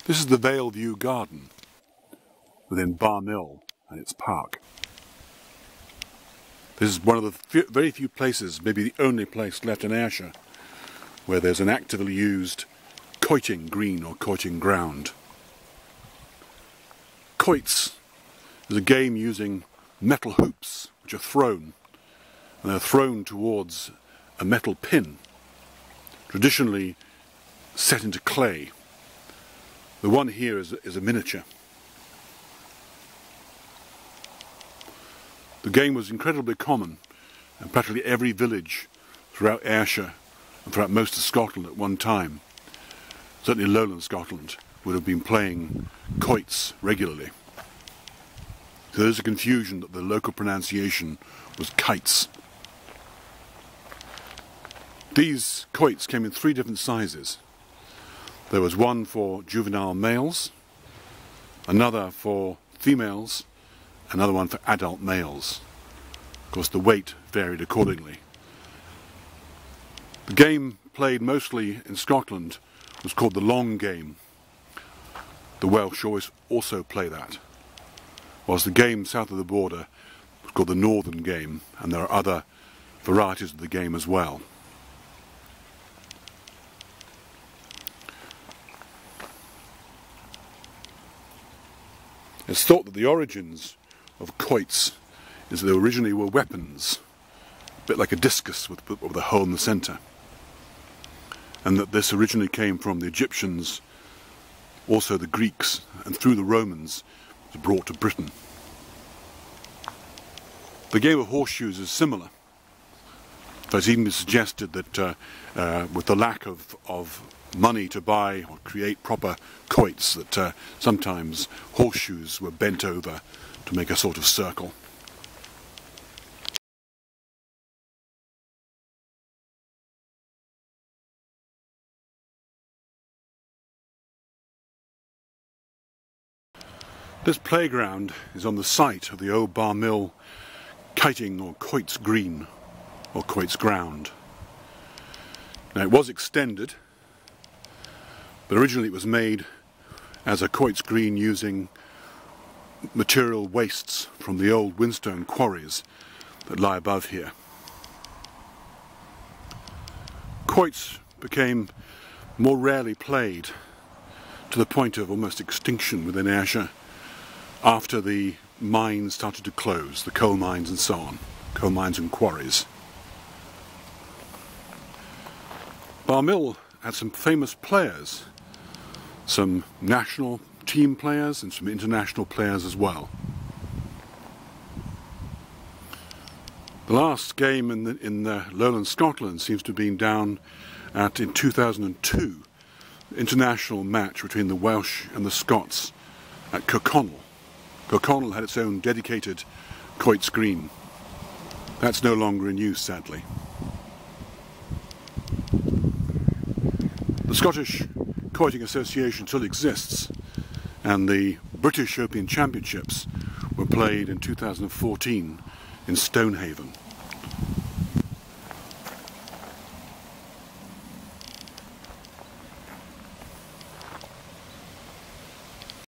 This is the Vale View Garden within Bar Mill and its park. This is one of the very few places, maybe the only place left in Ayrshire, where there's an actively used quoiting green or quoiting ground. Quoits is a game using metal hoops which are thrown, and they're thrown towards a metal pin, traditionally set into clay. The one here is a miniature. The game was incredibly common in practically every village throughout Ayrshire and throughout most of Scotland at one time. Certainly Lowland Scotland would have been playing quoits regularly. So there's a confusion that the local pronunciation was kites. These quoits came in 3 different sizes. There was one for juvenile males, another for females, another one for adult males. Of course, the weight varied accordingly. The game played mostly in Scotland was called the long game. The Welsh always also play that, whilst the game south of the border was called the northern game, and there are other varieties of the game as well. It's thought that the origins of quoits is that they originally were weapons, a bit like a discus with a hole in the centre, and that this originally came from the Egyptians, also the Greeks, and through the Romans was brought to Britain. The game of horseshoes is similar. It's even been suggested that with the lack of money to buy or create proper quoits, that sometimes horseshoes were bent over to make a sort of circle. This playground is on the site of the old Bar Mill kiting or quoits green or quoits ground. Now it was extended, but originally it was made as a quoits green using material wastes from the old whinstone quarries that lie above here. Quoits became more rarely played, to the point of almost extinction within Ayrshire, after the mines started to close, the coal mines and so on, coal mines and quarries. Bar Mill had some famous players, some national team players and some international players as well. The last game in Lowland Scotland seems to have been down in 2002, international match between the Welsh and the Scots at Kirkconnell. Kirkconnell had its own dedicated quoits green. That's no longer in use, sadly. The Scottish Quoiting Association still exists, and the British European Championships were played in 2014 in Stonehaven.